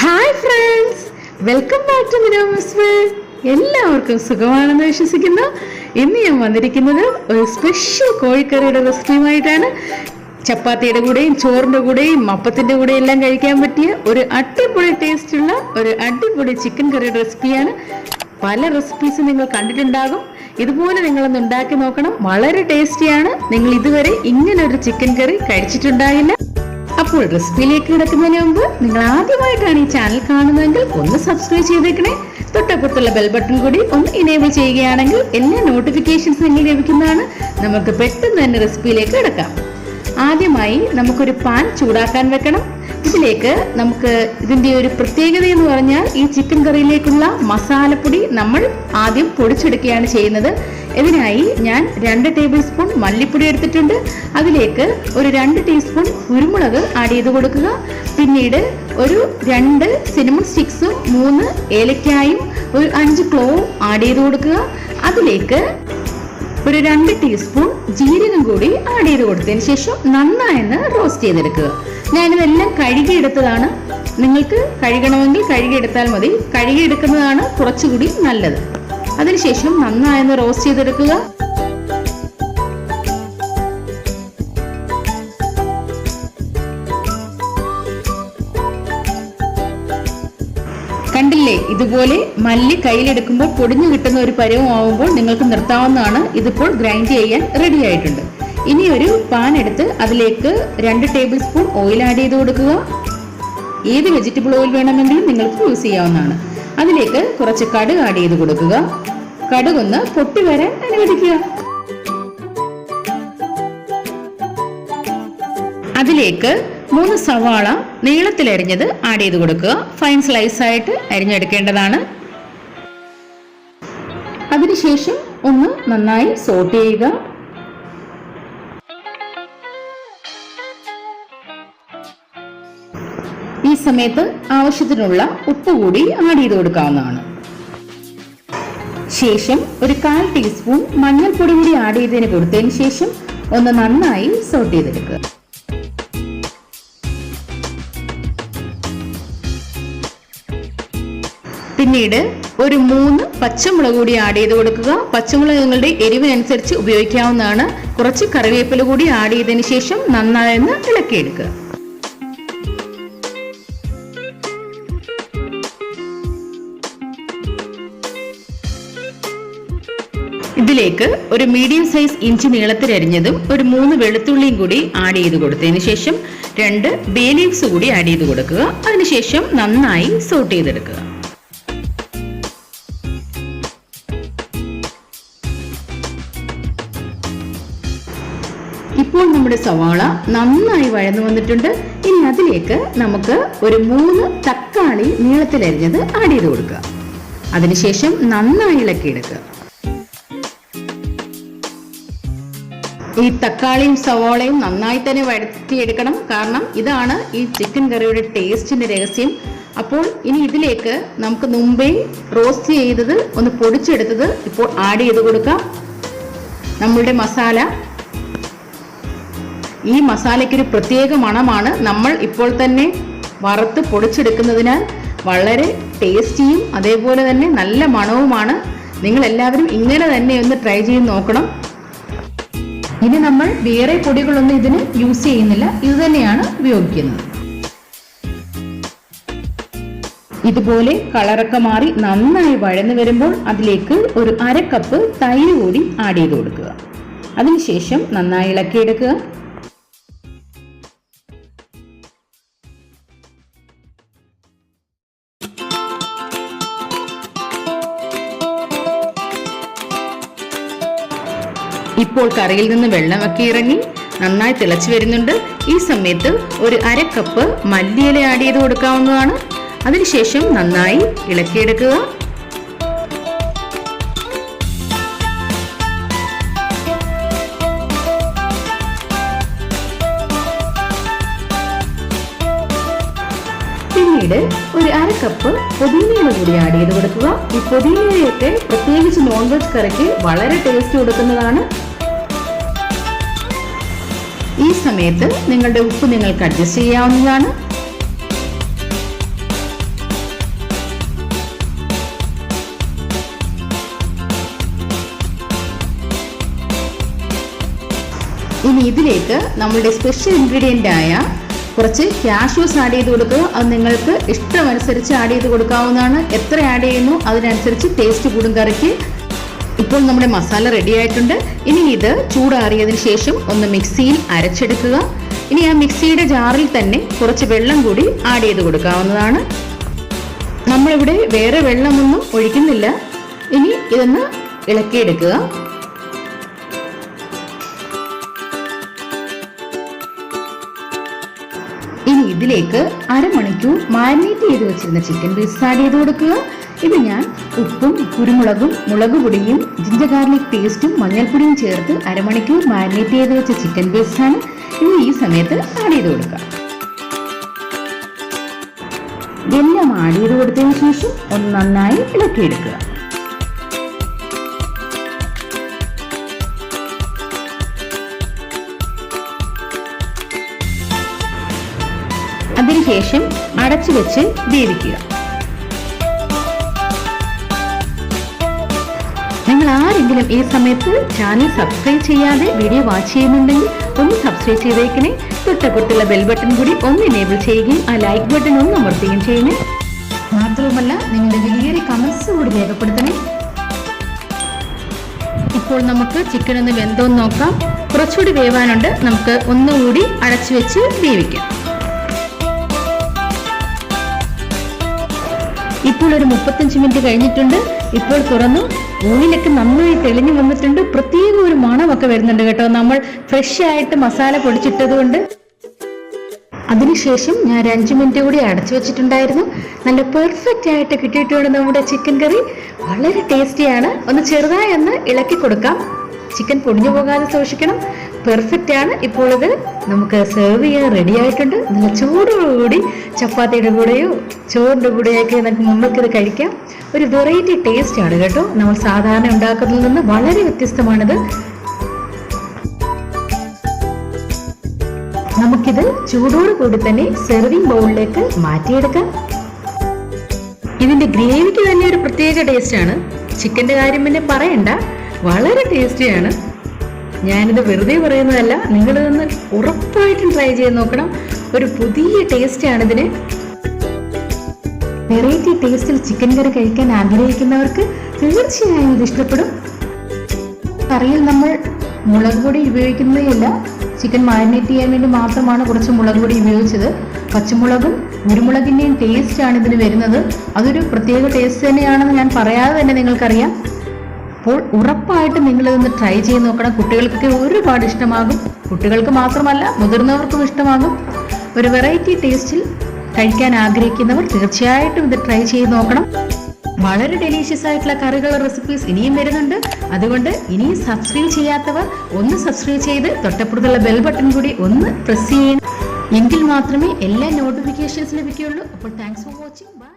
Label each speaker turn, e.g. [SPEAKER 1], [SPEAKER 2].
[SPEAKER 1] Hi friends, welcome back to മിനോമസ്വേൾ. എല്ലാവർക്കും സുഖമാണെന്ന് വിശ്വസിക്കുന്നു. ഇന്ന് ഞാൻ വന്നിരിക്കുന്നത് ഒരു സ്പെഷ്യൽ കോഴിക്കറിയുടെ റെസിപ്പിയുമായിട്ടാണ്. ചപ്പാത്തിയുടെ കൂടെയും ചോറിൻ്റെ കൂടെയും അപ്പത്തിൻ്റെ കൂടെയും എല്ലാം കഴിക്കാൻ പറ്റിയ ഒരു അടിപൊളി ടേസ്റ്റുള്ള ഒരു അടിപൊളി ചിക്കൻ കറിയുടെ റെസിപ്പിയാണ്. പല റെസിപ്പീസും നിങ്ങൾ കണ്ടിട്ടുണ്ടാകും. ഇതുപോലെ നിങ്ങളൊന്ന് ഉണ്ടാക്കി നോക്കണം. വളരെ ടേസ്റ്റിയാണ്. നിങ്ങൾ ഇതുവരെ ഇങ്ങനെ ഒരു ചിക്കൻ കറി കഴിച്ചിട്ടുണ്ടാകില്ല. അപ്പോൾ റെസിപ്പിയിലേക്ക് കിടക്കുന്നതിന് മുമ്പ് നിങ്ങൾ ആദ്യമായിട്ടാണ് ഈ ചാനൽ കാണുന്നതെങ്കിൽ ഒന്ന് സബ്സ്ക്രൈബ് ചെയ്തേക്കണേ. തൊട്ടപ്പുറത്തുള്ള ബെൽ ബട്ടൺ കൂടി ഒന്ന് ഇനേബിൾ ചെയ്യുകയാണെങ്കിൽ എല്ലാ നോട്ടിഫിക്കേഷൻസ് നിങ്ങൾ ലഭിക്കുന്നതാണ്. നമുക്ക് പെട്ടെന്ന് തന്നെ റെസിപ്പിയിലേക്ക് കിടക്കാം. ആദ്യമായി നമുക്കൊരു പാൻ ചൂടാക്കാൻ വെക്കണം. ഇതിലേക്ക് നമുക്ക് ഇതിൻ്റെ ഒരു പ്രത്യേകത എന്ന് പറഞ്ഞാൽ ഈ ചിക്കൻ കറിയിലേക്കുള്ള മസാലപ്പൊടി നമ്മൾ ആദ്യം പൊടിച്ചെടുക്കുകയാണ് ചെയ്യുന്നത്. ഇതിനായി ഞാൻ 2 ടേബിൾ സ്പൂൺ മല്ലിപ്പൊടി എടുത്തിട്ടുണ്ട്. അതിലേക്ക് ഒരു 2 ടീസ്പൂൺ കുരുമുളക് ആഡ് ചെയ്ത് കൊടുക്കുക. പിന്നീട് ഒരു 2 സിനമൺ സ്റ്റിക്സും 3 ഏലക്കായും ഒരു 5 ക്ലോവും ആഡ് ചെയ്ത് കൊടുക്കുക. അതിലേക്ക് ഒരു 2 ടീസ്പൂൺ ജീരകം കൂടി ആഡ് ചെയ്ത് കൊടുത്തതിന് ശേഷം നന്നായി റോസ്റ്റ് ചെയ്തെടുക്കുക. ഞാനിതെല്ലാം കഴുകിയെടുത്തതാണ്. നിങ്ങൾക്ക് കഴുകണമെങ്കിൽ കഴുകിയെടുത്താൽ മതി. കഴുകിയെടുക്കുന്നതാണ് കുറച്ചുകൂടി നല്ലത്. അതിനുശേഷം നന്നായി റോസ്റ്റ് ചെയ്തെടുക്കുക. കണ്ടില്ലേ, ഇതുപോലെ മല്ലി കയ്യിലെടുക്കുമ്പോൾ പൊടിഞ്ഞു കിട്ടുന്ന ഒരു പരുവം ആവുമ്പോൾ നിങ്ങൾക്ക് നിർത്താവുന്നതാണ്. ഇതിപ്പോൾ ഗ്രൈൻഡ് ചെയ്യാൻ റെഡി ആയിട്ടുണ്ട്. ഇനി ഒരു പാൻ എടുത്ത് അതിലേക്ക് 2 ടേബിൾ സ്പൂൺ ഓയിൽ ആഡ് ചെയ്ത് കൊടുക്കുക. ഏത് വെജിറ്റബിൾ ഓയിൽ വേണമെങ്കിലും നിങ്ങൾക്ക് യൂസ് ചെയ്യാവുന്നതാണ്. അതിലേക്ക് കുറച്ച് കടുക് ആഡ് ചെയ്ത് കൊടുക്കുക. കടുകൊന്ന് പൊട്ടി വരാൻ അനുവദിക്കുക. അതിലേക്ക് 3 സവാള നീളത്തിലരിഞ്ഞത് ആഡ് ചെയ്ത് കൊടുക്കുക. ഫൈൻ സ്ലൈസ് ആയിട്ട് അരിഞ്ഞെടുക്കേണ്ടതാണ്. അതിനുശേഷം ഒന്ന് നന്നായി സോട്ട് ചെയ്യുക. ഈ സമയത്ത് ആവശ്യത്തിനുള്ള ഉപ്പ് കൂടി ആഡ് ചെയ്ത് കൊടുക്കാവുന്നതാണ്. ശേഷം ഒരു 1/4 ടീസ്പൂൺ മഞ്ഞൾപ്പൊടി കൂടി ആഡ് ചെയ്തതിന് കൊടുത്തതിന് ശേഷം ഒന്ന് നന്നായി സോട്ട് ചെയ്തെടുക്കുക. പിന്നീട് ഒരു 3 പച്ചമുളക് കൂടി ആഡ് ചെയ്ത് കൊടുക്കുക. പച്ചമുളക് നിങ്ങളുടെ എരിവിനനുസരിച്ച് ഉപയോഗിക്കാവുന്നതാണ്. കുറച്ച് കറിവേപ്പില കൂടി ആഡ് ചെയ്തതിന് ശേഷം നന്നായി ഇളക്കിയെടുക്കുക. ഇതിലേക്ക് ഒരു മീഡിയം സൈസ് ഇഞ്ചി നീളത്തിലരിഞ്ഞതും ഒരു 3 വെളുത്തുള്ളിയും കൂടി ആഡ് ചെയ്ത് കൊടുത്തതിന് ശേഷം 2 ബേ ലീവ്സ് കൂടി ആഡ് ചെയ്ത് കൊടുക്കുക. അതിനുശേഷം നന്നായി സോട്ട് ചെയ്തെടുക്കുക. ഇപ്പോൾ നമ്മുടെ സവാള നന്നായി വഴന്നു വന്നിട്ടുണ്ട്. ഇനി അതിലേക്ക് നമുക്ക് ഒരു 3 തക്കാളി നീളത്തിലരിഞ്ഞത് ആഡ് ചെയ്ത് കൊടുക്കുക. അതിനുശേഷം നന്നായി ഇളക്കിയെടുക്കുക. ഈ തക്കാളിയും സവാളയും നന്നായി തന്നെ വഴറ്റിയെടുക്കണം. കാരണം ഇതാണ് ഈ ചിക്കൻ കറിയുടെ ടേസ്റ്റിന്റെ രഹസ്യം. അപ്പോൾ ഇനി ഇതിലേക്ക് നമുക്ക് മുമ്പേ റോസ്റ്റ് ചെയ്തത് ഒന്ന് പൊടിച്ചെടുത്തത് ഇപ്പോൾ ആഡ് ചെയ്ത് കൊടുക്കാം. നമ്മളുടെ മസാല, ഈ മസാലയ്ക്കൊരു പ്രത്യേക മണമാണ്. നമ്മൾ ഇപ്പോൾ തന്നെ വറുത്ത് പൊടിച്ചെടുക്കുന്നതിനാൽ വളരെ ടേസ്റ്റിയും അതേപോലെ തന്നെ നല്ല മണവുമാണ്. നിങ്ങൾ എല്ലാവരും ഇങ്ങനെ തന്നെ ഒന്ന് ട്രൈ ചെയ്ത് നോക്കണം. ഇനി നമ്മൾ വേറെ പൊടികളൊന്നും ഇതിന് യൂസ് ചെയ്യുന്നില്ല. ഇത് തന്നെയാണ് ഉപയോഗിക്കുന്നത്. ഇതുപോലെ കളറൊക്കെ മാറി നന്നായി വഴന്നു വരുമ്പോൾ അതിലേക്ക് ഒരു 1/2 കപ്പ് തൈര് കൂടി ആഡ് ചെയ്ത് കൊടുക്കുക. അതിനുശേഷം നന്നായി ഇളക്കിയെടുക്കുക. ഇപ്പോൾ കറിയിൽ നിന്ന് വെള്ളമൊക്കെ ഇറങ്ങി നന്നായി തിളച്ചു വരുന്നുണ്ട്. ഈ സമയത്ത് ഒരു 1/2 കപ്പ് മല്ലിയില ആഡ് ചെയ്ത് കൊടുക്കാവുന്നതാണ്. അതിനുശേഷം നന്നായി ഇളക്കിയെടുക്കുക. പിന്നീട് ഒരു 1/2 കപ്പ് പുതിനയില കൂടി ആഡ് ചെയ്ത് കൊടുക്കുക. ഈ പുതിനയിലയൊക്കെ പ്രത്യേകിച്ച് നോൺ വെജ് കറിക്ക് വളരെ ടേസ്റ്റ് കൊടുക്കുന്നതാണ്. ഈ സമയത്ത് നിങ്ങളുടെ ഉപ്പ് നിങ്ങൾക്ക് അഡ്ജസ്റ്റ് ചെയ്യാവുന്നതാണ്. ഇതിലേക്ക് നമ്മളുടെ സ്പെഷ്യൽ ഇൻഗ്രീഡിയൻ്റ് ആയ കുറച്ച് കാഷ്യൂസ് ആഡ് ചെയ്ത് കൊടുക്കുക. അത് നിങ്ങൾക്ക് ഇഷ്ടമനുസരിച്ച് ആഡ് ചെയ്ത് കൊടുക്കാവുന്നതാണ്. എത്ര ആഡ് ചെയ്യുന്നു അതിനനുസരിച്ച് ടേസ്റ്റ് കൂടും കറിക്ക്. ഇപ്പോൾ നമ്മുടെ മസാല റെഡി ആയിട്ടുണ്ട്. ഇനി ഇത് ചൂടാറിയതിന് ശേഷം ഒന്ന് മിക്സിയിൽ അരച്ചെടുക്കുക. ഇനി ആ മിക്സിയുടെ ജാറിൽ തന്നെ കുറച്ച് വെള്ളം കൂടി ആഡ് ചെയ്ത് കൊടുക്കാവുന്നതാണ്. നമ്മളിവിടെ വേറെ വെള്ളമൊന്നും ഒഴിക്കുന്നില്ല. ഇനി ഇതൊന്ന് ഇളക്കിയെടുക്കുക. ഇനി ഇതിലേക്ക് അരമണിക്കൂർ മാരിനേറ്റ് ചെയ്ത് വെച്ചിരുന്ന ചിക്കൻ പീസ് ആഡ് ചെയ്ത് കൊടുക്കുക. ഇത് ഞാൻ ഉപ്പും കുരുമുളകും മുളക് പൊടിയും ജിഞ്ചർ ഗാർലിക് പേസ്റ്റും മഞ്ഞൾപ്പൊടിയും ചേർത്ത് അരമണിക്കൂർ മാരിനേറ്റ് ചെയ്ത് വെച്ച ചിക്കൻ പീസാണ്. ഇത് ഈ സമയത്ത് ആഡ് ചെയ്ത് കൊടുക്കുക. എല്ലാം ആഡ് ചെയ്ത് കൊടുത്തതിന് ശേഷം ഒന്ന് നന്നായി ഇളക്കിയെടുക്കുക. അതിനുശേഷം അടച്ചു വെച്ച് വേവിക്കുക. നിങ്ങൾ ആരെങ്കിലും ഈ സമയത്ത് ചാനൽ സബ്സ്ക്രൈബ് ചെയ്യാതെ വീഡിയോ വാച്ച് ചെയ്യുന്നുണ്ടെങ്കിൽ ഒന്ന് സബ്സ്ക്രൈബ് ചെയ്തേക്കണേ. തൊട്ടപ്പുറത്തുള്ള ബെൽ ബട്ടൺ കൂടി ഒന്ന് എനേബിൾ ചെയ്യുകയും ആ ലൈക്ക് ബട്ടൺ ഒന്ന് അമർത്തുകയും ചെയ്യണേ. മാത്രവുമല്ല നിങ്ങളുടെ വലിയ കമന്റ്സ് കൂടി രേഖപ്പെടുത്തണേ. ഇപ്പോൾ നമുക്ക് ചിക്കൻ ഒന്ന് വെന്തോന്ന് നോക്കാം. കുറച്ചുകൂടി വേവാനുണ്ട്. നമുക്ക് ഒന്നുകൂടി അടച്ചു വെച്ച് വേവിക്കാം. ഇപ്പോൾ ഒരു 35 മിനിറ്റ് കഴിഞ്ഞിട്ടുണ്ട്. ഇപ്പോൾ തുറന്നു. ഓയിലൊക്കെ നന്നായി തെളിഞ്ഞു വന്നിട്ടുണ്ട്. പ്രത്യേക ഒരു മണമൊക്കെ വരുന്നുണ്ട് കേട്ടോ, നമ്മൾ ഫ്രഷ് ആയിട്ട് മസാല പൊടിച്ചിട്ടത് കൊണ്ട്. അതിനുശേഷം ഞാൻ 5 മിനിറ്റ് കൂടി അടച്ചു വെച്ചിട്ടുണ്ടായിരുന്നു. നല്ല പെർഫെക്റ്റ് ആയിട്ട് കിട്ടിയിട്ടുണ്ട് നമ്മുടെ ചിക്കൻ കറി. വളരെ ടേസ്റ്റിയാണ്. ഒന്ന് ചെറുതായി ഒന്ന് ഇളക്കി കൊടുക്കാം. ചിക്കൻ പൊടിഞ്ഞു പോകാതെ സൂക്ഷിക്കണം. പെർഫെക്റ്റ് ആണ്. ഇപ്പോൾ ഇത് നമുക്ക് സെർവ് ചെയ്യാൻ റെഡി ആയിട്ടുണ്ട്. നല്ല ചൂടോടുകൂടി ചപ്പാത്തിയുടെ കൂടെയോ ചോറിൻ്റെ കൂടെയൊക്കെ നമ്മൾക്കിത് കഴിക്കാം. ഒരു വെറൈറ്റി ടേസ്റ്റ് ആണ് കേട്ടോ. നമ്മൾ സാധാരണ ഉണ്ടാക്കുന്നതിൽ നിന്ന് വളരെ വ്യത്യസ്തമാണിത്. നമുക്കിത് ചൂടോടുകൂടി തന്നെ സെർവിംഗ് ബൗളിലേക്ക് മാറ്റിയെടുക്കാം. ഇതിന്റെ ഗ്രേവിക്ക് തന്നെ ഒരു പ്രത്യേക ടേസ്റ്റ് ആണ്. ചിക്കന്റെ കാര്യം പിന്നെ പറയണ്ട, വളരെ ടേസ്റ്റിയാണ്. ഞാനിത് വെറുതെ പറയുന്നതല്ല, നിങ്ങളിതൊന്ന് ഉറപ്പായിട്ടും ട്രൈ ചെയ്ത് നോക്കണം. ഒരു പുതിയ ടേസ്റ്റാണ് ഇതിന്. വെറൈറ്റി ടേസ്റ്റിൽ ചിക്കൻ കറി കഴിക്കാൻ ആഗ്രഹിക്കുന്നവർക്ക് തീർച്ചയായും ഇത് ഇഷ്ടപ്പെടും. കറിയിൽ നമ്മൾ മുളക് പൊടി ഉപയോഗിക്കുന്നതല്ല, ചിക്കൻ മാരിനേറ്റ് ചെയ്യാൻ വേണ്ടി മാത്രമാണ് കുറച്ച് മുളക് പൊടി ഉപയോഗിച്ചത്. പച്ചമുളകും കുരുമുളകിൻ്റെയും ടേസ്റ്റാണ് ഇതിന് വരുന്നത്. അതൊരു പ്രത്യേക ടേസ്റ്റ് തന്നെയാണെന്ന് ഞാൻ പറയാതെ തന്നെ നിങ്ങൾക്കറിയാം. അപ്പോൾ ഉറപ്പായിട്ടും നിങ്ങളിതൊന്ന് ട്രൈ ചെയ്ത് നോക്കണം. കുട്ടികൾക്കൊക്കെ ഒരുപാട് ഇഷ്ടമാകും. കുട്ടികൾക്ക് മാത്രമല്ല മുതിർന്നവർക്കും ഇഷ്ടമാകും. ഒരു വെറൈറ്റി ടേസ്റ്റിൽ കഴിക്കാൻ ആഗ്രഹിക്കുന്നവർ തീർച്ചയായിട്ടും ഇത് ട്രൈ ചെയ്ത് നോക്കണം. വളരെ ഡെലീഷ്യസ് ആയിട്ടുള്ള കറികളുടെ റെസിപ്പീസ് ഇനിയും വരുന്നുണ്ട്. അതുകൊണ്ട് ഇനിയും സബ്സ്ക്രൈബ് ചെയ്യാത്തവർ ഒന്ന് സബ്സ്ക്രൈബ് ചെയ്ത് തൊട്ടപ്പുറത്തുള്ള ബെൽ ബട്ടൺ കൂടി ഒന്ന് പ്രസ് ചെയ്യണം. എങ്കിൽ മാത്രമേ എല്ലാ നോട്ടിഫിക്കേഷൻസ് ലഭിക്കുകയുള്ളൂ. അപ്പോൾ താങ്ക്സ് ഫോർ വാച്ചിങ്. ബൈ.